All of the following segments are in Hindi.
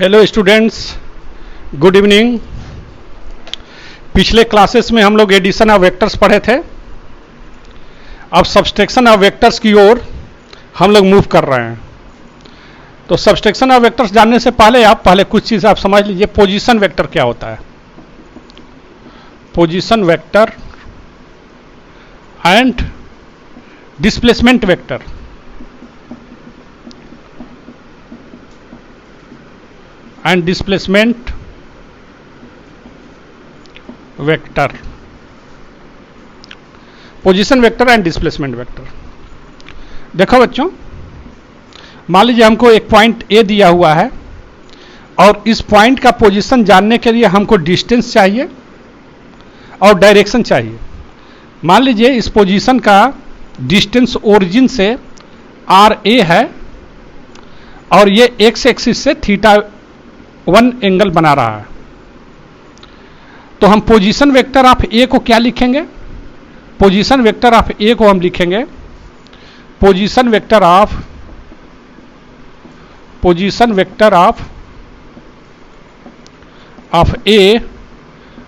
Hello students, good evening. पिछले क्लासेस में हम लोग एडिशन ऑफ वेक्टर्स पढ़े थे। अब सब्सट्रैक्शन ऑफ वेक्टर्स की ओर हम लोग मूव कर रहे हैं। तो सब्सट्रैक्शन ऑफ वेक्टर्स जानने से पहले कुछ चीज़ आप समझ लीजिए। पोजीशन वेक्टर क्या होता है? Position vector and displacement vector. And displacement vector, position vector and displacement vector. देखो बच्चों, मान लीजिए हमको एक पॉइंट ए दिया हुआ है और इस पॉइंट का पोजीशन जानने के लिए हमको डिस्टेंस चाहिए और डायरेक्शन चाहिए। मान लीजिए इस पोजीशन का डिस्टेंस ओरिजिन से आर ए है और ये एक्स एक्सिस से θ1 एंगल बना रहा है। तो हम पोजीशन वेक्टर ऑफ ए को क्या लिखेंगे? पोजीशन वेक्टर ऑफ ए को हम लिखेंगे position vector of A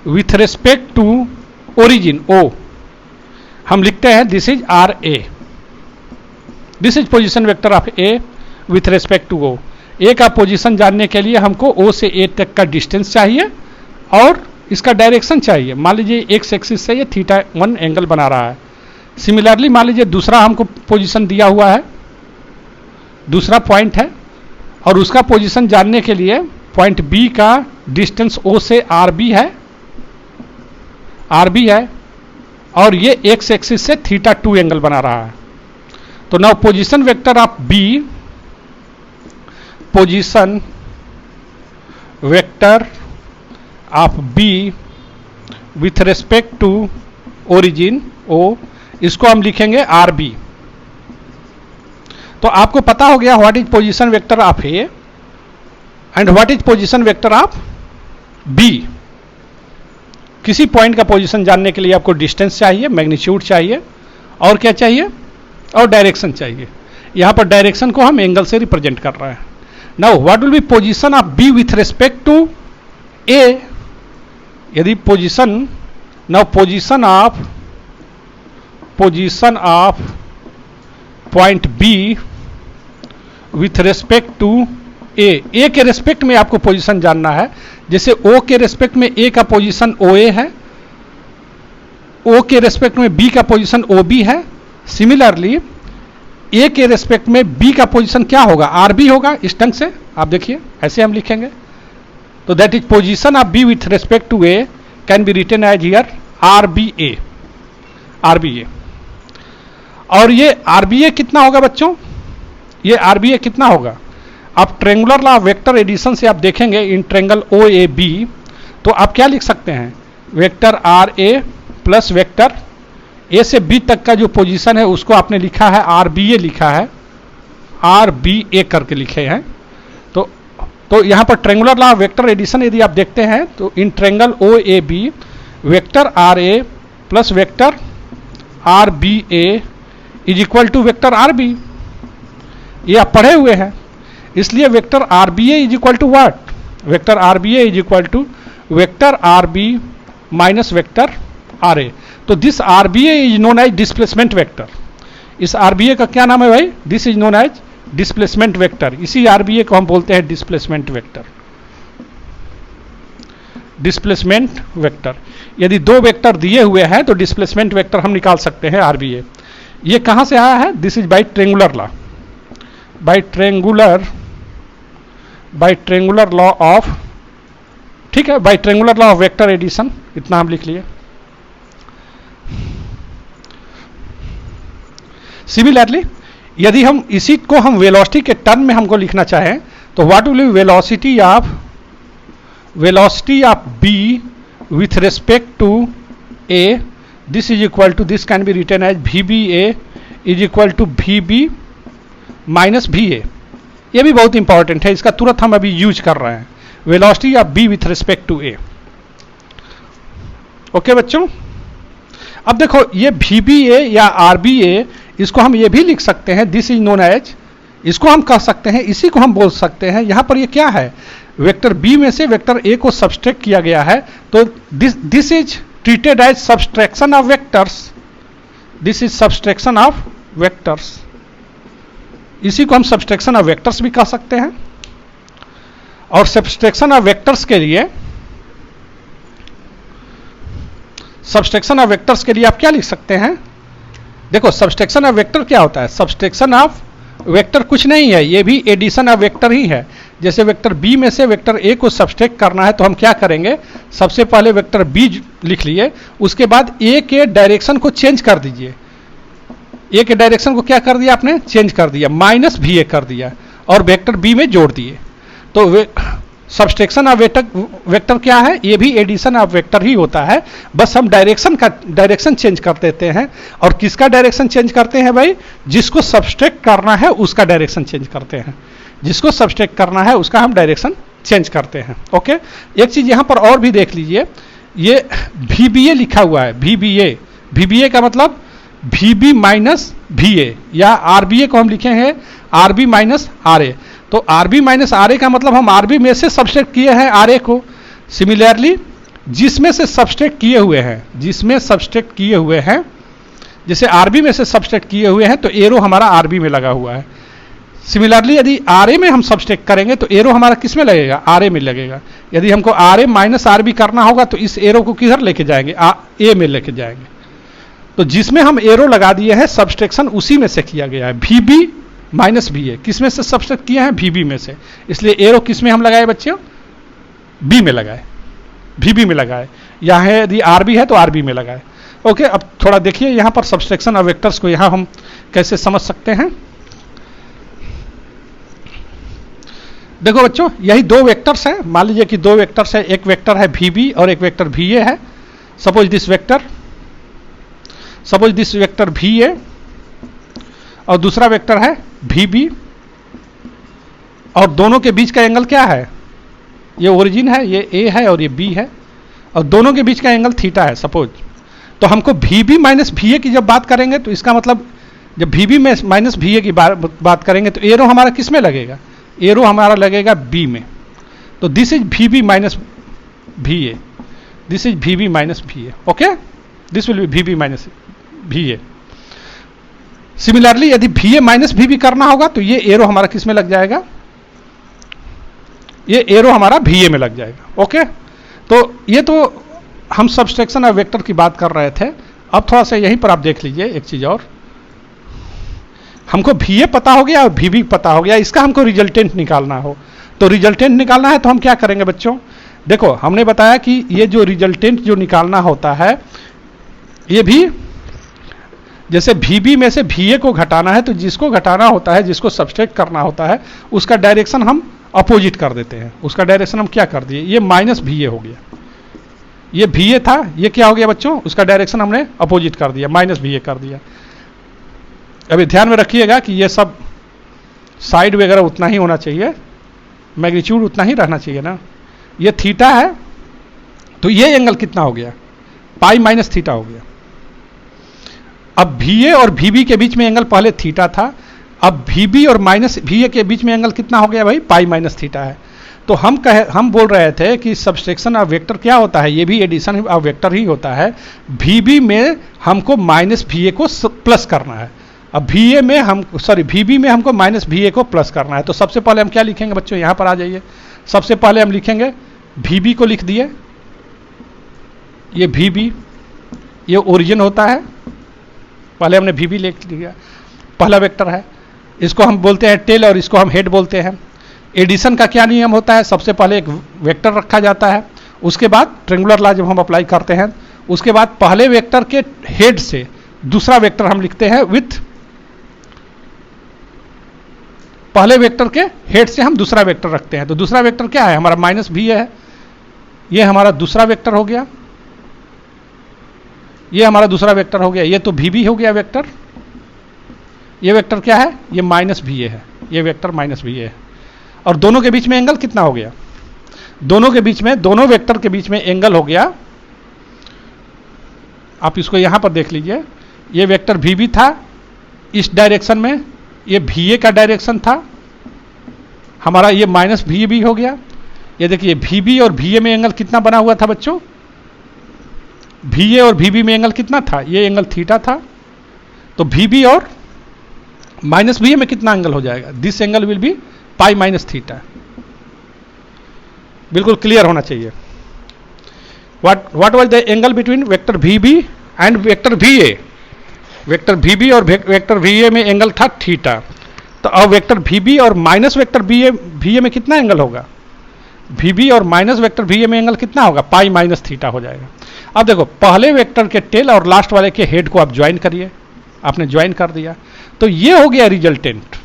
with respect to origin O. हम लिखते हैं this is R A. This is position vector of A with respect to O. A का पोजीशन जानने के लिए हमको ओ से ए तक का डिस्टेंस चाहिए और इसका डायरेक्शन चाहिए। मान लीजिए एक्स एक्सिस से ये θ1 एंगल बना रहा है। सिमिलरली मान लीजिए दूसरा हमको पोजीशन दिया हुआ है, दूसरा पॉइंट है और उसका पोजीशन जानने के लिए पॉइंट बी का डिस्टेंस ओ से आर बी है और ये एक्स एक्सिस से θ2 एंगल बना रहा है। तो now position vector of B, position vector of B with respect to origin O, इसको हम लिखेंगे आर बी। तो आपको पता हो गया what is position vector of A and what is position vector of B. किसी पॉइंट का पोजीशन जानने के लिए आपको डिस्टेंस चाहिए, मैग्नीट्यूड चाहिए और क्या चाहिए? और डायरेक्शन चाहिए। यहां पर डायरेक्शन को हम एंगल से रिप्रेजेंट कर रहे हैं। Now what will be position of B with respect to A? यदि position, now position of point B with respect to A के रेस्पेक्ट में आपको पोजीशन जानना है। जैसे ओ के रेस्पेक्ट में ए का पोजीशन ओ ए है, ओ के रेस्पेक्ट में बी का पोजीशन ओ बी है। सिमिलरली ए के रेस्पेक्ट में बी का पोजीशन क्या होगा? आर बी होगा। इस ढंग से आप देखिए, ऐसे हम लिखेंगे। तो that is position of B with respect to A can be written as here R B A. और ये आर बी ए कितना होगा बच्चों? ये आर बी ए कितना होगा? आप triangular law of vector addition से आप देखेंगे इन ट्रेंगल ओ ए बी, तो आप क्या लिख सकते हैं? Vector R A plus vector A से बी तक का जो पोजीशन है उसको आपने लिखा है आर बी ए, लिखा है आर बी ए करके लिखे हैं। तो यहां पर triangular law of vector addition यदि आप देखते हैं तो in triangle O A B vector R A plus vector R B A is equal to vector R B. ये आप पढ़े हुए हैं, इसलिए vector R B A is equal to what? Vector R B A is equal to vector R B minus vector R A. तो this R B A is known as displacement vector. इस आर बी ए का क्या नाम है भाई? This is known as displacement vector. इसी आर बी ए को हम बोलते हैं डिस्प्लेसमेंट वेक्टर। डिस्प्लेसमेंट वेक्टर, यदि दो वेक्टर दिए हुए हैं तो डिस्प्लेसमेंट वेक्टर हम निकाल सकते हैं आर बी ए। ये कहां से आया है? This is by triangular law, by triangular law of, ठीक है, by triangular law of vector addition. इतना हम लिख लिए। सिमिलरली यदि हम इसी को हम वेलोसिटी के टर्म में हमको लिखना चाहें तो what will be velocity of B with respect to A? This is equal to, this can be written as V B A is equal to V B minus V A. ये भी बहुत इंपॉर्टेंट है, इसका तुरंत हम अभी यूज कर रहे हैं। Velocity of B with respect to A. Okay बच्चों, अब देखो ये वी बी ए या आर बी ए, इसको हम ये भी लिख सकते हैं, दिस इज नोन एज, इसको हम कह सकते हैं, इसी को हम बोल सकते हैं। यहां पर ये क्या है, वेक्टर बी में से वेक्टर ए को सब्सट्रैक्ट किया गया है, तो this is treated as subtraction of vectors, this is subtraction of vectors. इसी को हम सब्सट्रैक्शन ऑफ वेक्टर्स भी कह सकते हैं। और सब्सट्रैक्शन ऑफ वेक्टर्स के लिए, सब्सट्रैक्शन ऑफ वेक्टर्स के लिए आप क्या लिख सकते हैं, देखो सब्सट्रैक्शन ऑफ वेक्टर क्या होता है, सब्सट्रैक्शन ऑफ वेक्टर कुछ नहीं है, ये भी एडिशन ऑफ वेक्टर ही है। जैसे वेक्टर बी में से वेक्टर ए को सब्सट्रैक्ट करना है तो हम क्या करेंगे, सबसे पहले वेक्टर बी लिख लिए, उसके बाद ए के डायरेक्शन को चेंज कर दीजिए। ए के डायरेक्शन को क्या कर दिया आपने, चेंज कर दिया, माइनस भी ए कर दिया और वेक्टर बी में जोड़ दिए। तो सब्सट्रैक्शन ऑफ वेक्टर क्या है, ये भी एडिशन ऑफ वेक्टर ही होता है, बस हम डायरेक्शन चेंज कर देते हैं। और किसका डायरेक्शन चेंज करते हैं भाई, जिसको सब्सट्रैक्ट करना है उसका डायरेक्शन चेंज करते हैं, जिसको सब्सट्रैक्ट करना है उसका हम डायरेक्शन चेंज करते हैं। ओके, एक चीज यहां पर और भी देख लीजिए, ये VBA लिखा हुआ है, VBA का मतलब VB माइनस VA, या RBA को हम लिखे हैं RB माइनस RA। तो RB माइनस RA का मतलब हम RB में से सब्सट्रैक्ट किए हैं RA को। सिमिलरली जिसमें से सब्सट्रैक्ट किए हुए हैं, जिसमें सब्सट्रैक्ट किए हुए हैं, जैसे RB में से सब्सट्रैक्ट किए हुए हैं तो एरो हमारा RB में लगा हुआ है। सिमिलरली यदि RA में हम सब्सट्रैक्ट करेंगे तो एरो हमारा किस में लगेगा, RA में लगेगा। यदि हमको RA माइनस RB करना होगा तो इस एरो को किधर लेके जाएंगे, A में लेके जाएंगे। तो जिसमें हम एरो लगा दिए हैं सब्सट्रैक्शन उसी में से किया गया है, VB माइनस VA। किस में से सब्सट्रैक्ट किया है, VB में से, इसलिए एरो किस में हम लगाए बच्चों, B में लगाए, VB में लगाए। यहाँ यदि RB है तो RB में लगाए। ओके, अब थोड़ा देखिए यहाँ पर सब्सट्रैक्शन ऑफ वेक्टर्स को यहाँ हम कैसे समझ सकते हैं। देखो बच्चों, यही दो वेक्टर्स हैं, मान लीजिए कि दो वेक्टर्स है, एक वेक्टर है VB और एक वेक्टर VA है। सपोज दिस वेक्टर VA और दूसरा वेक्टर है VB, और दोनों के बीच का एंगल क्या है, ये ओरिजिन है, ये A है और ये B है, और दोनों के बीच का एंगल थीटा है सपोज। तो हमको VB माइनस VA की जब बात करेंगे तो इसका मतलब जब VB में माइनस VA की बात करेंगे तो एरो हमारा किस में लगेगा, एरो हमारा लगेगा B में। तो this is VB minus VA, this is VB minus VA। Okay, this will B VB minus VA। Similarly यदि VA माइनस VB करना होगा तो ये एरो हमारा किस में लग जाएगा, ये एरो हमारा VA में लग जाएगा। ओके, तो ये तो हम सब्सट्रैक्शन ऑफ वेक्टर की बात कर रहे थे। अब थोड़ा सा यहीं पर आप देख लीजिए एक चीज और, हमको VA पता हो गया और VB पता हो गया, इसका हमको रिजल्टेंट निकालना हो, तो रिजल्टेंट निकालना है तो हम क्या करेंगे बच्चों, देखो हमने बताया कि ये जो रिजल्टेंट जो निकालना होता है, ये भी जैसे VB में से VA को घटाना है तो जिसको घटाना होता है, जिसको सब्सट्रैक्ट करना होता है, उसका डायरेक्शन हम अपोजिट कर देते हैं। उसका डायरेक्शन हम क्या कर दिए, ये माइनस VA हो गया, ये VA था, ये क्या हो गया बच्चों, उसका डायरेक्शन हमने अपोजिट कर दिया, माइनस VA कर दिया। अभी ध्यान में रखिएगा कि ये सब साइड वगैरह उतना ही होना चाहिए, मैग्नीट्यूड उतना ही रहना चाहिए ना। ये थीटा है तो ये एंगल कितना हो गया, पाई माइनस थीटा हो गया। अब VA और VB के बीच में एंगल पहले थीटा था, अब VB और माइनस VA के बीच में एंगल कितना हो गया भाई, पाई माइनस थीटा है। तो हम बोल रहे थे कि सब्सट्रैक्शन ऑफ वेक्टर क्या होता है, ये भी एडिशन ऑफ वेक्टर ही होता है। VB में हमको माइनस VA को प्लस करना है, अब VB में हमको माइनस VA को प्लस करना है। तो सबसे पहले हम क्या लिखेंगे बच्चों, यहां पर आ जाइए। सबसे पहले हम लिखेंगे VB को लिख दिए, ये VB ये ओरिजिन होता है, पहले हमने VB लिख लिया, पहला वेक्टर है, इसको हम बोलते हैं टेल और इसको हम हेड बोलते हैं। एडिशन का क्या नियम होता है, सबसे पहले एक वेक्टर रखा जाता है, उसके बाद ट्रायंगुलर लॉ जब हम अप्लाई करते हैं, उसके बाद पहले वेक्टर के हेड से दूसरा वेक्टर हम लिखते हैं विथ, पहले वेक्टर के हेड से हम दूसरा वेक्टर रखते हैं। तो दूसरा वेक्टर क्या है हमारा, माइनस VA है, ये हमारा दूसरा वेक्टर हो गया, ये हमारा दूसरा वेक्टर हो गया, ये तो VB हो गया वेक्टर, ये वेक्टर क्या है, ये माइनस VA है, ये वेक्टर माइनस VA है। और दोनों के बीच में एंगल कितना हो गया, दोनों के बीच में, दोनों वेक्टर के बीच में एंगल हो गया, आप इसको यहां पर देख लीजिए, ये वेक्टर VB था इस डायरेक्शन में, ये VA का डायरेक्शन था हमारा, ये माइनस VB हो गया। ये देखिए VB और VA में एंगल कितना बना हुआ था बच्चों, VA और VB में एंगल कितना था, ये एंगल थीटा था। तो VB और माइनस VA में कितना एंगल हो जाएगा, this angle will be pi minus theta. बिल्कुल क्लियर होना चाहिए। What was the angle between vector VB and vector VA। Vector VB और वेक्टर VA में एंगल था थीटा। तो अब वेक्टर VB और माइनस वेक्टर VA में कितना एंगल होगा, VB और माइनस वेक्टर VA में एंगल कितना होगा, पाई माइनस थीटा हो जाएगा। अब देखो पहले वेक्टर के टेल और लास्ट वाले के हेड को आप ज्वाइन करिए, आपने ज्वाइन कर दिया तो ये हो गया रिजल्टेंट,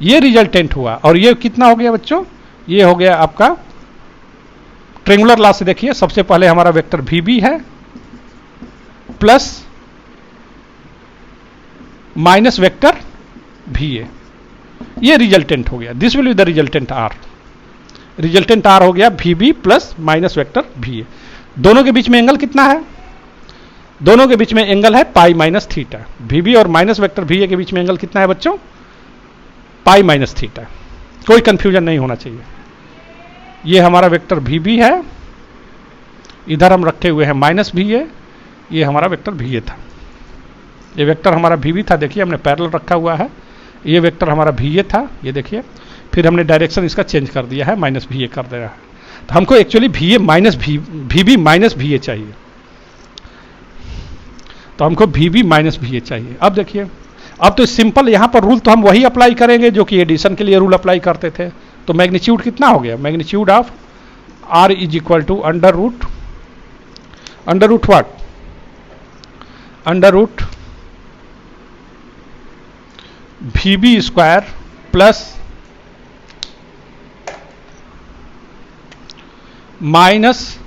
ये रिजल्टेंट हुआ। और ये कितना हो गया बच्चों, ये हो गया आपका ट्रेंगुलर लॉ से देखिए, सबसे पहले हमारा वेक्टर VB है प्लस माइनस वेक्टर VA, ये रिजल्टेंट हो गया। This will be the resultant R। Resultant R हो गया VB plus minus vector VA। दोनों के बीच में एंगल कितना है, दोनों के बीच में एंगल है पाई माइनस थीटा। VB और माइनस वेक्टर VA के बीच में एंगल कितना है बच्चों, पाई माइनस थीटा। कोई कंफ्यूजन नहीं होना चाहिए। ये हमारा वेक्टर VB है, इधर हम रखे हुए हैं माइनस VA, ये हमारा वेक्टर VA था। ये वेक्टर हमारा VB था, देखिए हमने पैरेलल रखा हुआ है। ये वेक्टर हमारा VA था, ये देखिए, फिर हमने डायरेक्शन इसका चेंज कर दिया है, माइनस VA कर दिया है। तो हमको एक्चुअली VB माइनस VA चाहिए, तो हमको VB माइनस VA चाहिए। अब देखिए, अब तो सिंपल यहाँ पर रूल तो हम वही अप्लाई करेंगे जो कि एडिशन के लिए रूल अप्लाई करते थे। तो मैग्नीट्यूड कितना हो गया, magnitude of R is equal to under root what, under root VB square plus minus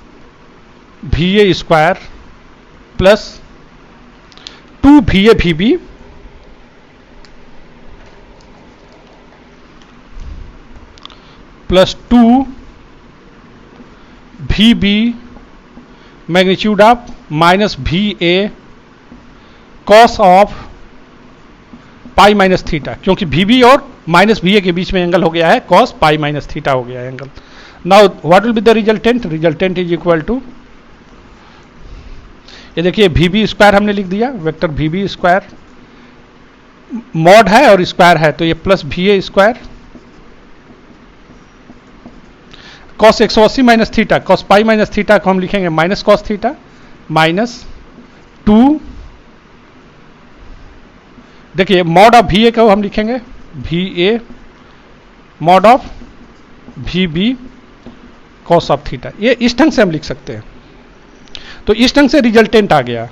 VA square plus 2VA VB plus 2VB magnitude of minus VA cos of pi minus theta, क्योंकि VB और माइनस VA के बीच में एंगल हो गया है कॉस पाई माइनस थीटा हो गया है angle. Now what will be the resultant, resultant is equal to, ये देखिए VB स्क्वायर हमने लिख दिया, वेक्टर VB स्क्वायर मॉड है और स्क्वायर है तो ये plus VA square cos 180 minus theta, cos pi minus theta को हम लिखेंगे माइनस कॉस थीटा माइनस 2, देखिए मॉड ऑफ VA को हम लिखेंगे VA mod of VB cos of theta. ये इस ढंग से हम लिख सकते हैं। तो इस ढंग से रिजल्टेंट आ गया,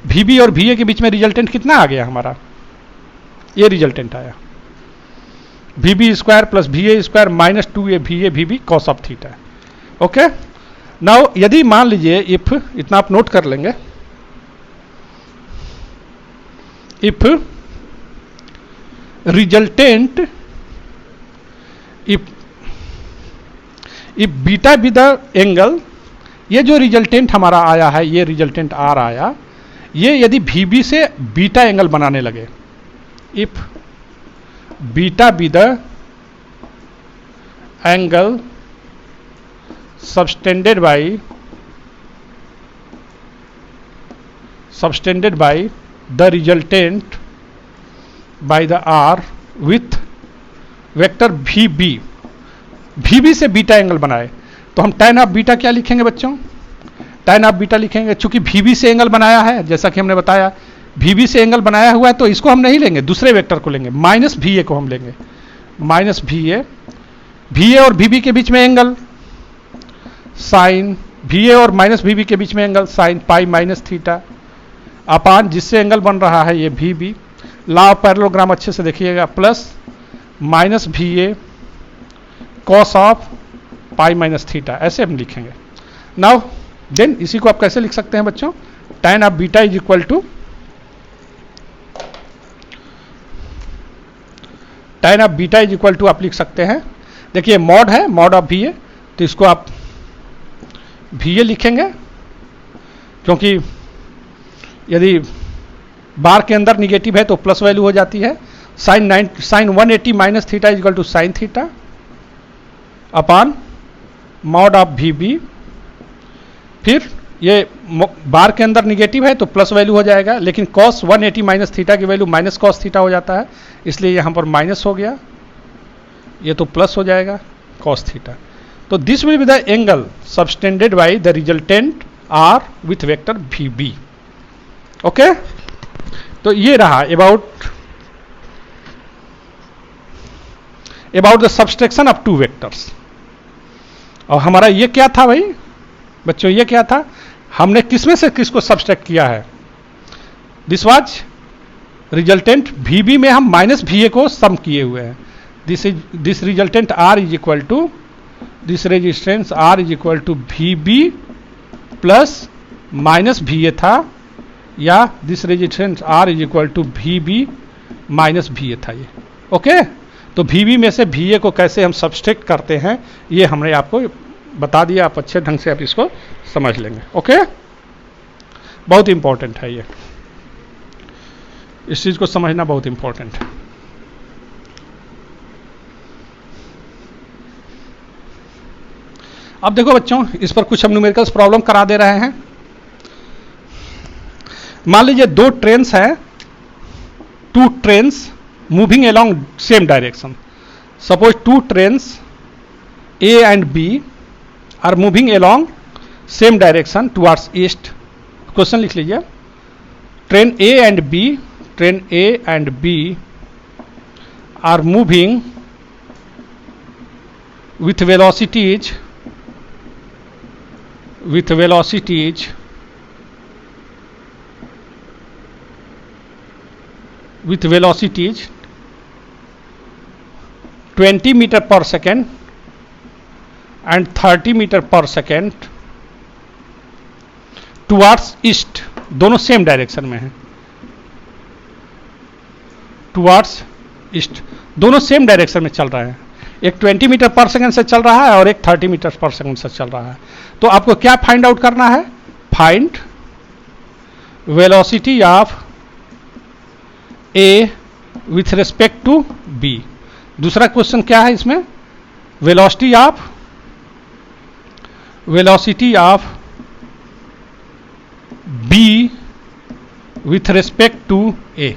VB और VA के बीच में रिजल्टेंट कितना आ गया हमारा, ये रिजल्टेंट आया VB square plus VA square minus 2A VA VB cos of theta. Okay, now यदि मान लीजिए इफ, इतना आप नोट कर लेंगे, if resultant if beta B the angle, ये जो रिजल्टेंट हमारा आया है, ये रिजल्टेंट R आया, ये यदि VB से बीटा एंगल बनाने लगे, if beta B the angle subtended by the resultant by the R with vector VB से बीटा एंगल बनाए, तो हम tan ऑफ बीटा क्या लिखेंगे बच्चों, tan ऑफ बीटा लिखेंगे। चूंकि VB से एंगल बनाया है, जैसा कि हमने बताया VB से एंगल बनाया हुआ है, तो इसको हम नहीं लेंगे, दूसरे वेक्टर को लेंगे, माइनस VA को हम लेंगे, माइनस VA और VB के बीच में एंगल साइन, VA और माइनस VB के बीच में angle sine pi minus theta upon जिससे एंगल बन रहा है ये VB, लॉ ऑफ पैरेललोग्राम अच्छे से देखिएगा, plus minus VA cos of pi minus theta, ऐसे हम लिखेंगे। नाउ देन इसी को आप कैसे लिख सकते हैं बच्चों, tan of beta is equal to, tan of beta is equal to आप लिख सकते हैं, देखिए मॉड है, मॉड ऑफ VA, तो इसको आप VA लिखेंगे, क्योंकि यदि बार के अंदर निगेटिव है तो प्लस वैल्यू हो जाती है। Sine 180 minus theta is equal to sine theta upon mod of V B. फिर ये बार के अंदर निगेटिव है तो प्लस वैल्यू हो जाएगा, लेकिन कॉस 180 माइनस थीटा की वैल्यू माइनस कॉस थीटा हो जाता है, इसलिए यहाँ पर माइनस हो गया, ये तो प्लस हो जाएगा कॉस थीटा। तो this will be the angle subtended by the resultant R with vector V B. Okay, तो ये रहा about the subtraction of two vectors. और हमारा ये क्या था भाई बच्चों, ये क्या था, हमने किसमें से किसको सब्सट्रैक्ट किया है? दिस वाज रिजल्टेंट वीबी में हम माइनस वी ए को सम किए हुए हैं। This resultant R is equal to this resistance R is equal to V B plus minus V A था, या this resistance R is equal to V B minus V A था ये। ओके, तो वी बी में से वी ए को कैसे हम सब्सट्रैक्ट करते हैं ये हमने आपको बता दिया, आप अच्छे ढंग से आप इसको समझ लेंगे। ओके, बहुत इंपॉर्टेंट है ये, इस चीज को समझना बहुत इंपॉर्टेंट है। अब देखो बच्चों, इस पर कुछ हम न्यूमेरिकल्स प्रॉब्लम करा दे रहे हैं। मान लीजिए दो ट्रेन्स हैं, two trains moving along same direction. Suppose two trains A and B are moving along same direction towards east. Question लिख लीजिए, train A and B are moving with velocities 20 meter per second and 30 meter per second towards east, दोनों सेम डायरेक्शन में है, टुवार्ड्स ईस्ट, दोनों सेम डायरेक्शन में चल रहा है। एक 20 मीटर पर सेकंड से चल रहा है और एक 30 मीटर पर सेकंड से चल रहा है। तो आपको क्या फाइंड आउट करना है? Find velocity of A with respect to B. दूसरा क्वेश्चन क्या है इसमें? Velocity of B with respect to A.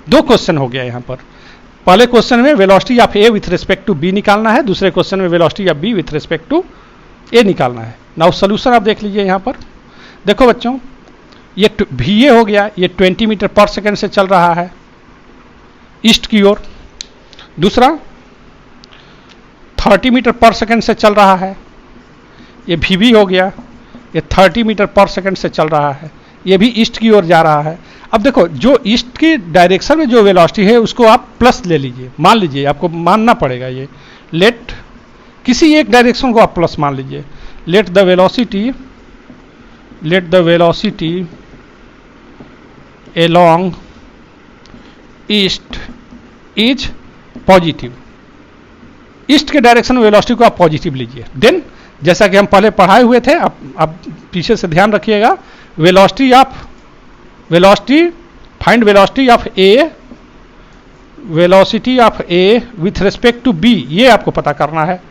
दो क्वेश्चन हो गया यहां पर। पहले क्वेश्चन में velocity of A with respect to B निकालना है, दूसरे क्वेश्चन में velocity of B with respect to A निकालना है। नाउ सोल्यूशन आप देख लीजिए यहां पर। देखो बच्चों, ये भी ए हो गया, ये 20 मीटर पर सेकंड से चल रहा है ईस्ट की ओर। दूसरा 30 मीटर पर सेकंड से चल रहा है, ये भी बी हो गया, ये 30 मीटर पर सेकंड से चल रहा है, ये भी ईस्ट की ओर जा रहा है। अब देखो, जो ईस्ट की डायरेक्शन में जो वेलोसिटी है उसको आप प्लस ले लीजिए, मान लीजिए, आपको मानना पड़ेगा ये। लेट किसी एक डायरेक्शन को आप प्लस मान लीजिए। Late the velocity along east is positive. East के डायरेक्शन में वेलोसिटी को आप पॉजिटिव लीजिए। देन जैसा कि हम पहले पढ़ाए हुए थे, आप पीछे से ध्यान रखिएगा, find velocity of A with respect to B, ये आपको पता करना है।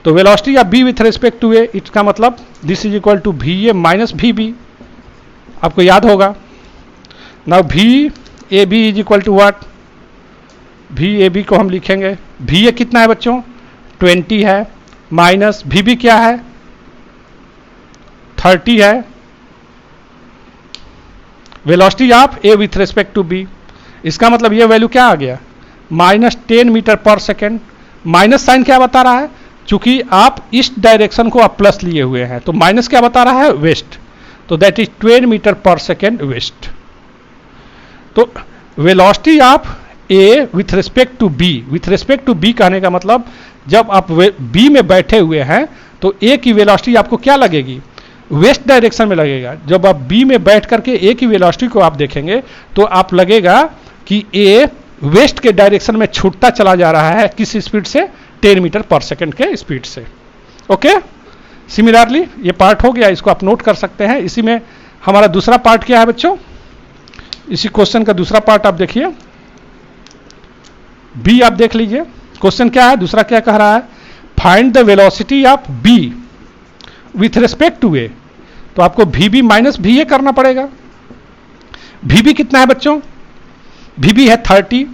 तो velocity of B with respect to A, इसका मतलब this is equal to V A minus V B, आपको याद होगा। Now V A B is equal to what? V A B को हम लिखेंगे, वी ए कितना है बच्चों? 20 है, माइनस वी बी क्या है? 30 है। Velocity of A with respect to B, इसका मतलब ये वैल्यू क्या आ गया? -10 metre per second. Minus sign क्या बता रहा है? चूंकि आप ईस्ट डायरेक्शन को आप प्लस लिए हुए हैं, तो माइनस क्या बता रहा है? वेस्ट। तो that is 20 metre per second west. तो velocity of A with respect to B कहने का मतलब, जब आप बी में बैठे हुए हैं तो ए की वेलोसिटी आपको क्या लगेगी? वेस्ट डायरेक्शन में लगेगा। जब आप बी में बैठ करके ए की वेलोसिटी को आप देखेंगे तो आप लगेगा कि ए वेस्ट के डायरेक्शन में छूटता चला जा रहा है। किस स्पीड से? 10 मीटर पर सेकंड के स्पीड से। ओके, सिमिलरली ये पार्ट हो गया, इसको आप नोट कर सकते हैं। इसी में हमारा दूसरा पार्ट क्या है बच्चों? इसी क्वेश्चन का दूसरा पार्ट आप देखिए, बी आप देख लीजिए। क्वेश्चन क्या है, दूसरा क्या कह रहा है, find the velocity of B with respect to A. तो आपको V B minus V A करना पड़ेगा। वी बी कितना है बच्चों, वी बी है 30,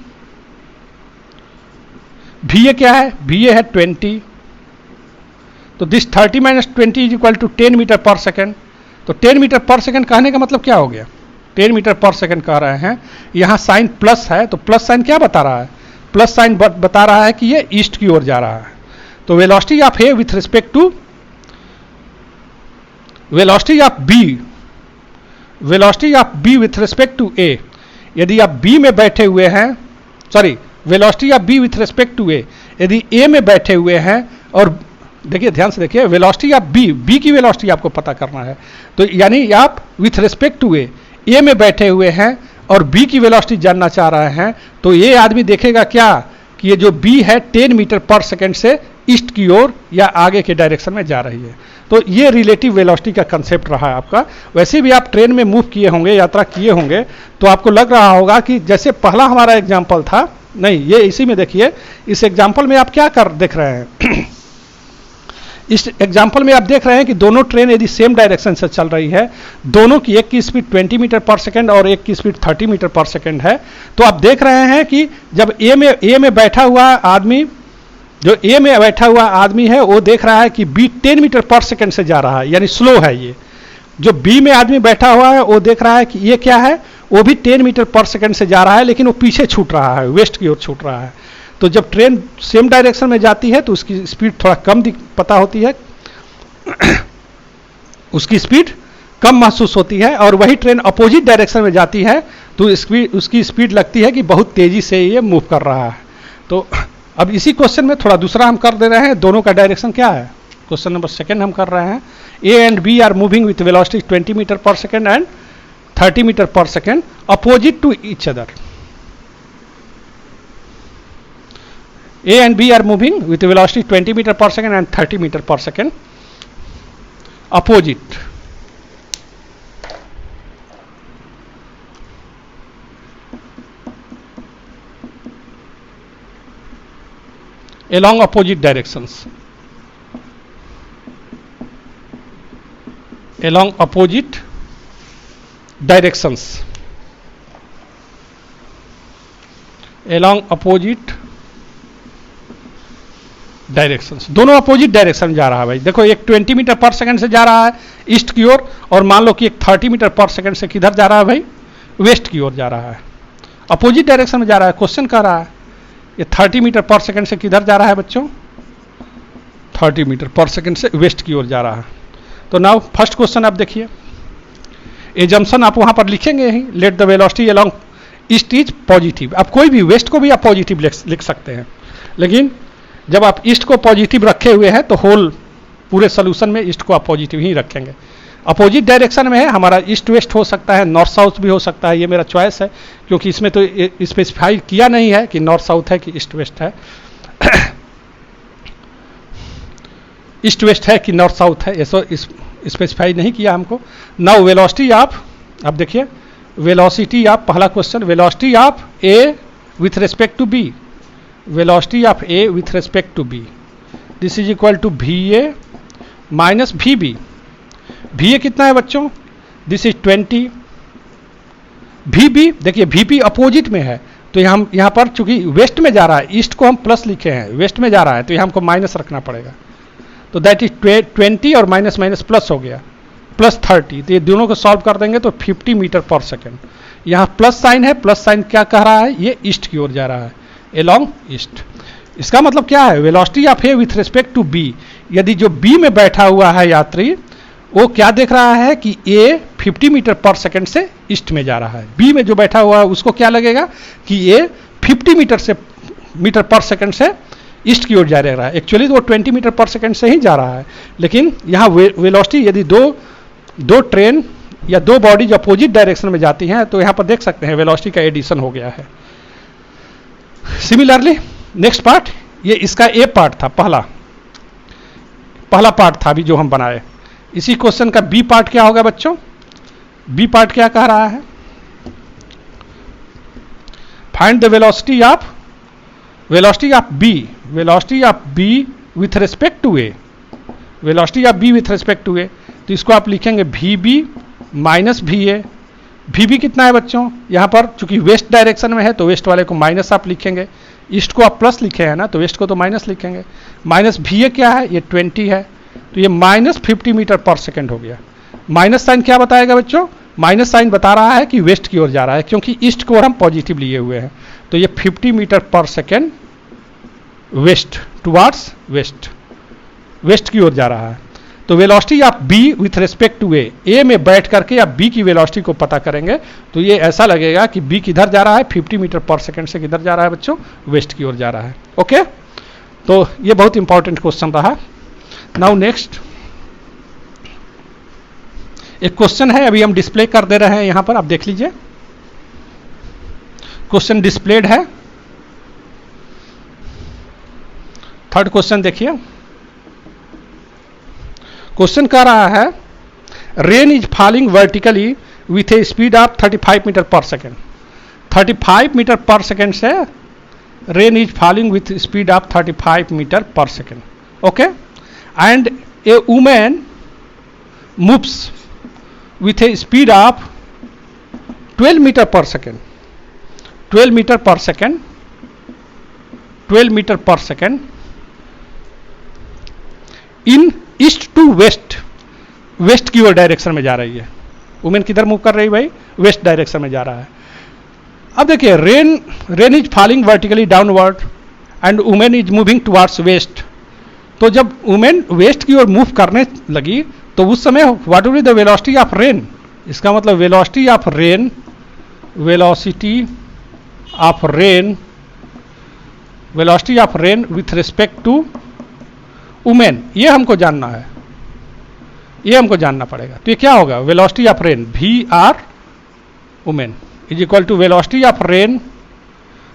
वी ए क्या है, वी ए है 20। तो this 30 minus 20 is equal to 10 metre per second. तो 10 मीटर पर सेकेंड कहने का मतलब क्या हो गया, 10 मीटर पर सेकेंड कह रहे हैं, यहां साइन प्लस है, तो प्लस साइन क्या बता रहा है, प्लस साइन बता रहा है कि ये ईस्ट की ओर जा रहा है। तो velocity of A with respect to velocity of B, velocity of B with respect to A, यदि आप बी में बैठे हुए हैं, sorry velocity of B with respect to A, यदि ए में बैठे हुए हैं, और देखिए ध्यान से देखिए, वेलोसिटी ऑफ बी, बी की वेलोसिटी आपको पता करना है, तो यानी आप विथ रिस्पेक्ट टू ए में बैठे हुए हैं और बी की वेलोसिटी जानना चाह रहे हैं, तो ये आदमी देखेगा क्या कि ये जो बी है 10 मीटर पर सेकेंड से ईस्ट की ओर या आगे के डायरेक्शन में जा रही है। तो ये रिलेटिव वेलोसिटी का कंसेप्ट रहा है आपका। वैसे भी आप ट्रेन में मूव किए होंगे, यात्रा किए होंगे, तो आपको लग रहा होगा कि जैसे पहला हमारा एग्जाम्पल था, नहीं ये इसी में देखिए, इस एग्जाम्पल में आप क्या कर देख रहे हैं इस एग्जाम्पल में आप देख रहे हैं कि दोनों ट्रेन यदि सेम डायरेक्शन से चल रही है, दोनों की एक की स्पीड 20 मीटर पर सेकंड और एक की स्पीड 30 मीटर पर सेकंड है, तो आप देख रहे हैं कि जब ए में बैठा हुआ आदमी, जो ए में बैठा हुआ आदमी है वो देख रहा है कि बी 10 मीटर पर सेकंड से जा रहा है, यानी स्लो है ये। जो बी में आदमी बैठा हुआ है वो देख रहा है कि ये क्या है, वो भी 10 मीटर पर सेकंड से जा रहा है, लेकिन वो पीछे छूट रहा है, वेस्ट की ओर छूट रहा है। तो जब ट्रेन सेम डायरेक्शन में जाती है तो उसकी स्पीड थोड़ा कम पता होती है उसकी स्पीड कम महसूस होती है, और वही ट्रेन अपोजिट डायरेक्शन में जाती है तो उसकी स्पीड लगती है कि बहुत तेजी से ये मूव कर रहा है। तो अब इसी क्वेश्चन में थोड़ा दूसरा हम कर दे रहे हैं, दोनों का डायरेक्शन क्या है, क्वेश्चन नंबर सेकंड हम कर रहे हैं, A and B are moving with velocity 20 metre per second and 30 metre per second opposite to each other. A and B are moving with velocity 20 meter per second and 30 meter per second opposite along opposite directions, along opposite directions, along opposite directions, दोनों अपोजिट डायरेक्शन जा रहा है भाई। देखो एक 20 मीटर पर सेकंड से जा रहा है ईस्ट की ओर, और मान लो कि एक 30 मीटर पर सेकंड से किधर जा रहा है भाई, वेस्ट की ओर जा रहा है, अपोजिट डायरेक्शन में जा रहा है। क्वेश्चन कह रहा है ये 30 मीटर पर सेकंड से किधर जा रहा है बच्चों, 30 मीटर पर सेकंड से वेस्ट की ओर जा रहा है। तो नाउ फर्स्ट क्वेश्चन आप देखिए, एजम्पशन आप वहां पर लिखेंगे ही, let the velocity along east is positive. आप कोई भी वेस्ट को भी आप पॉजिटिव लिख सकते हैं, लेकिन जब आप ईस्ट को पॉजिटिव रखे हुए हैं तो होल पूरे सोल्यूशन में ईस्ट को आप पॉजिटिव ही रखेंगे। अपोजिट डायरेक्शन में है, हमारा ईस्ट वेस्ट हो सकता है, नॉर्थ साउथ भी हो सकता है, ये मेरा चॉइस है, क्योंकि इसमें तो स्पेसिफाई किया नहीं है कि नॉर्थ साउथ है कि ईस्ट वेस्ट है ईस्ट वेस्ट है कि नॉर्थ साउथ है, ऐसा स्पेसिफाई नहीं किया हमको। नाउ वेलोसिटी ऑफ, अब देखिए वेलोसिटी ऑफ, पहला question, velocity of A with respect to B, velocity of A with respect to B, this is equal to VA minus VB। VA कितना है बच्चों, this is 20। VB देखिए VB अपोजिट में है, तो यहाँ पर चूंकि वेस्ट में जा रहा है, ईस्ट को हम प्लस लिखे हैं, वेस्ट में जा रहा है तो यहाँ हमको माइनस रखना पड़ेगा, तो दैट इज 20 और माइनस माइनस प्लस हो गया, प्लस 30। तो ये दोनों को सॉल्व कर देंगे तो 50 मीटर पर सेकेंड। यहाँ प्लस साइन है, प्लस साइन क्या कह रहा है, ये ईस्ट की ओर जा रहा है, along ईस्ट। इसका मतलब क्या है, velocity of A with respect to B, यदि जो बी में बैठा हुआ है यात्री वो क्या देख रहा है कि ए 50 मीटर पर सेकंड से ईस्ट में जा रहा है, बी में जो बैठा हुआ है उसको क्या लगेगा कि ए 50 मीटर पर सेकंड से ईस्ट की ओर जा रहा है। एक्चुअली वो 20 मीटर पर सेकंड से ही जा रहा है, लेकिन यहाँ वेलोसिटी यदि दो ट्रेन या दो बॉडीज अपोजिट डायरेक्शन में जाती हैं तो यहाँ पर देख सकते हैं वेलोसिटी का एडिशन हो गया है। सिमिलरली नेक्स्ट पार्ट, ये इसका ए पार्ट था, पहला पार्ट था अभी जो हम बनाए। इसी क्वेश्चन का बी पार्ट क्या होगा बच्चों, बी पार्ट क्या कह रहा है, find the velocity of B, velocity of B with respect to A, velocity of B with respect to A. तो इसको आप लिखेंगे V B minus V A. V B कितना है बच्चों, यहाँ पर चूंकि वेस्ट डायरेक्शन में है तो वेस्ट वाले को माइनस आप लिखेंगे, ईस्ट को आप प्लस लिखे हैं ना तो वेस्ट को तो माइनस लिखेंगे। माइनस वी ए क्या है, ये 20 है, तो ये -50 मीटर पर सेकेंड हो गया। माइनस साइन क्या बताएगा बच्चों, माइनस साइन बता रहा है कि वेस्ट की ओर जा रहा है, क्योंकि ईस्ट की ओर हम पॉजिटिव लिए हुए हैं। तो ये 50 metre per second west, towards west, west की ओर जा रहा है। तो velocity of B with respect to A में बैठ करके आप बी की वेलोसिटी को पता करेंगे तो ये ऐसा लगेगा कि बी किधर जा रहा है, 50 मीटर पर सेकेंड से किधर जा रहा है बच्चों, वेस्ट की ओर जा रहा है। ओके, तो ये बहुत इंपॉर्टेंट क्वेश्चन रहा। नाउ नेक्स्ट एक क्वेश्चन है, अभी हम डिस्प्ले कर दे रहे हैं यहां पर, आप देख लीजिए। क्वेश्चन डिस्प्लेड है। थर्ड क्वेश्चन देखिए, क्वेश्चन कह रहा है rain is falling vertically with a speed of 35 metre per second. 35 metre per second से rain is falling with speed of 35 metre per second. Okay, and a women moves with a speed of 12 meter per second, 12 meter per second, 12 meter per second in east to west, west की ओर डायरेक्शन में जा रही है। वुमेन किधर मूव कर रही है भाई, वेस्ट डायरेक्शन में जा रहा है। अब देखिए rain is falling vertically downward and women is moving towards west. तो जब वुमेन वेस्ट की ओर मूव करने लगी तो उस समय what will be the velocity of rain, इसका मतलब velocity of rain, velocity of rain, velocity of rain with respect to women, ये हमको जानना है, ये हमको जानना पड़ेगा। तो ये क्या होगा, velocity of rain V R women is equal to velocity of rain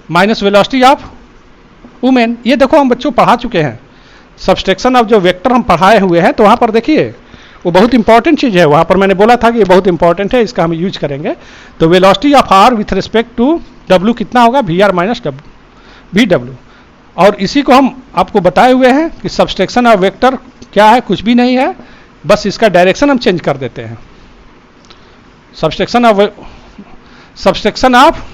minus velocity of women. ये देखो हम बच्चों पढ़ा चुके हैं, सब्सट्रैक्शन ऑफ जो वेक्टर हम पढ़ाए हुए हैं, तो वहां पर देखिए वो बहुत इंपॉर्टेंट चीज है, वहां पर मैंने बोला था कि ये बहुत इंपॉर्टेंट है, इसका हम यूज करेंगे। तो velocity of R with respect to W कितना होगा, V R minus V W. और इसी को हम आपको बताए हुए हैं कि सब्सट्रैक्शन ऑफ वेक्टर क्या है, कुछ भी नहीं है, बस इसका डायरेक्शन हम चेंज कर देते हैं। सब्सट्रैक्शन ऑफ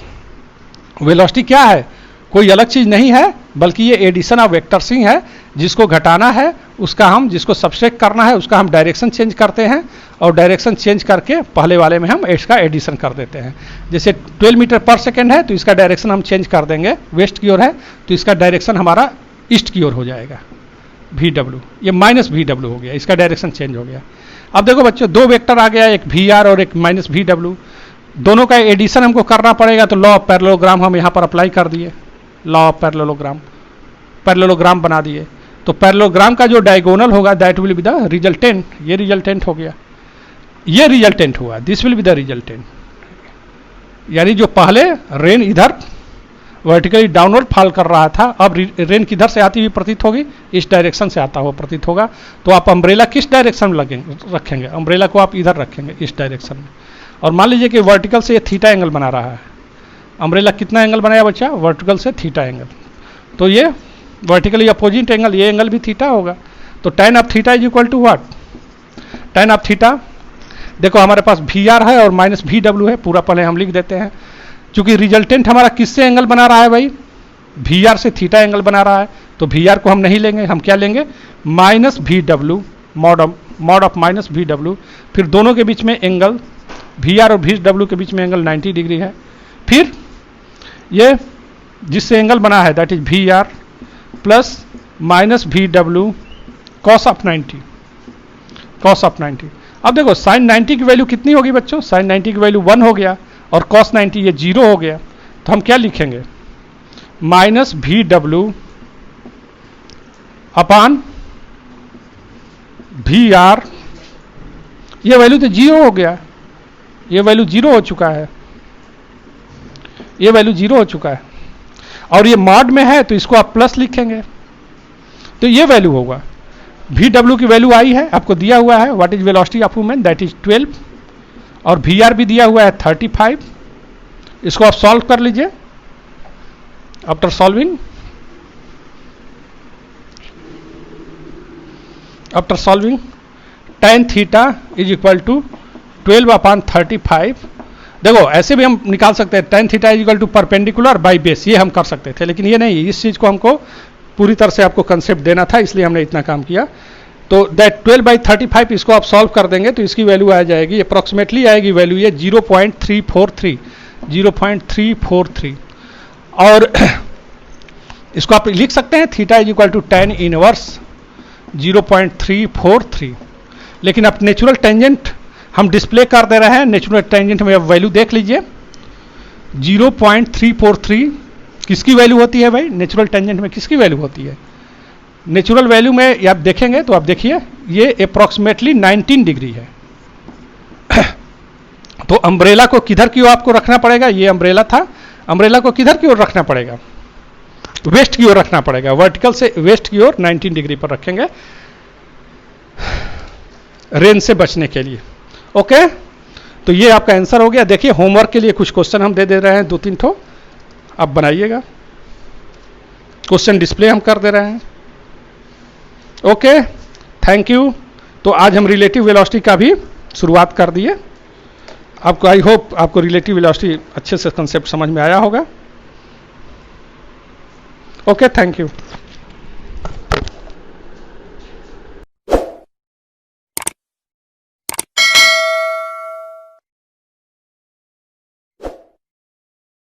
वेलोसिटी क्या है, कोई अलग चीज नहीं है, बल्कि ये एडिशन ऑफ वेक्टर्स ही है। जिसको घटाना है उसका हम, जिसको सब्सट्रैक्ट करना है उसका हम डायरेक्शन चेंज करते हैं, और डायरेक्शन चेंज करके पहले वाले में हम इसका एडिशन कर देते हैं। जैसे 12 मीटर पर सेकेंड है तो इसका डायरेक्शन हम चेंज कर देंगे, वेस्ट की ओर है तो इसका डायरेक्शन हमारा ईस्ट की ओर हो जाएगा, वी डब्ल्यू, ये माइनस वी डब्ल्यू हो गया, इसका डायरेक्शन चेंज हो गया। अब देखो बच्चों दो वेक्टर आ गया, एक वी आर और एक माइनस वी डब्ल्यू, दोनों का एडिशन हमको करना पड़ेगा। तो लॉ ऑफ पैरेललोग्राम हम यहाँ पर अप्लाई कर दिए, लॉ ऑफ पैरेललोग्राम बना दिए। तो पैरेललोग्राम का जो डायगोनल होगा that will be the resultant, ये रिजल्टेंट हो गया, ये रिजल्टेंट हुआ, this will be the resultant. यानी जो पहले रेन इधर वर्टिकली डाउनवर्ड फॉल कर रहा था, अब रेन किधर से आती हुई प्रतीत होगी, इस डायरेक्शन से आता हुआ प्रतीत होगा। तो आप अम्ब्रेला किस डायरेक्शन में रखेंगे, अम्ब्रेला को आप इधर रखेंगे, इस डायरेक्शन में। और मान लीजिए कि वर्टिकल से ये थीटा एंगल बना रहा है, अम्ब्रेला कितना एंगल बनाया बच्चा, वर्टिकल से थीटा एंगल, तो ये वर्टिकली अपोजिट एंगल, ये एंगल भी थीटा होगा। तो tan of theta is equal to what, tan of theta, देखो हमारे पास वी आर है और माइनस वी डब्ल्यू है, पूरा पहले हम लिख देते हैं। चूंकि रिजल्टेंट हमारा किससे एंगल बना रहा है भाई, वी आर से थीटा एंगल बना रहा है, तो वी आर को हम नहीं लेंगे, हम क्या लेंगे, minus V W, mod of minus V W. फिर दोनों के बीच में एंगल, वी आर और वी डब्ल्यू के बीच में एंगल 90 डिग्री है। फिर ये जिससे एंगल बना है that is V R plus minus V W cos of 90, cos of 90। अब देखो साइन 90 की वैल्यू कितनी होगी बच्चों, साइन 90 की वैल्यू 1 हो गया और कॉस 90 ये 0 हो गया। तो हम क्या लिखेंगे, minus V W upon V R, ये वैल्यू तो 0 हो गया, ये वैल्यू 0 हो चुका है, ये वैल्यू 0 हो चुका है। और ये मॉड में है तो इसको आप प्लस लिखेंगे, तो ये वैल्यू होगा, वी डब्ल्यू की वैल्यू आई है, आपको दिया हुआ है what is velocity of women that is 12, और वी आर भी दिया हुआ है 35। इसको आप सॉल्व कर लीजिए, after solving tan theta is equal to 12/35। देखो ऐसे भी हम निकाल सकते हैं, tan theta is equal to perpendicular by base, ये हम कर सकते थे, लेकिन ये नहीं, इस चीज को हमको पूरी तरह से आपको कंसेप्ट देना था, इसलिए हमने इतना काम किया। तो दैट 12/35 इसको आप सॉल्व कर देंगे तो इसकी वैल्यू आ जाएगी, अप्रोक्सीमेटली आएगी वैल्यू ये 0.343। और इसको आप लिख सकते हैं theta is equal to tan inverse 0.343। लेकिन अब नेचुरल टेंजेंट हम डिस्प्ले कर दे रहे हैं, नेचुरल टेंजेंट में अब वैल्यू देख लीजिए 0.343 किसकी वैल्यू होती है भाई, नेचुरल टेंजेंट में किसकी वैल्यू होती है? नेचुरल वैल्यू में आप देखेंगे तो आप देखिए ये अप्रोक्सीमेटली 19 डिग्री है। तो अम्ब्रेला को किधर की ओर आपको रखना पड़ेगा, ये अम्ब्रेला था, अम्ब्रेला को किधर की ओर रखना पड़ेगा, वेस्ट की ओर रखना पड़ेगा, वर्टिकल से वेस्ट की ओर 19 डिग्री पर रखेंगे रेन से बचने के लिए। ओके, तो ये आपका आंसर हो गया। देखिए होमवर्क के लिए कुछ क्वेश्चन हम दे रहे हैं, 2-3 ठो आप बनाइएगा, क्वेश्चन डिस्प्ले हम कर दे रहे हैं। Okay, thank you. तो आज हम रिलेटिव वेलोसिटी का भी शुरुआत कर दिए। आपको आई होप आपको रिलेटिव वेलोसिटी अच्छे से कंसेप्ट समझ में आया होगा। Okay, thank you.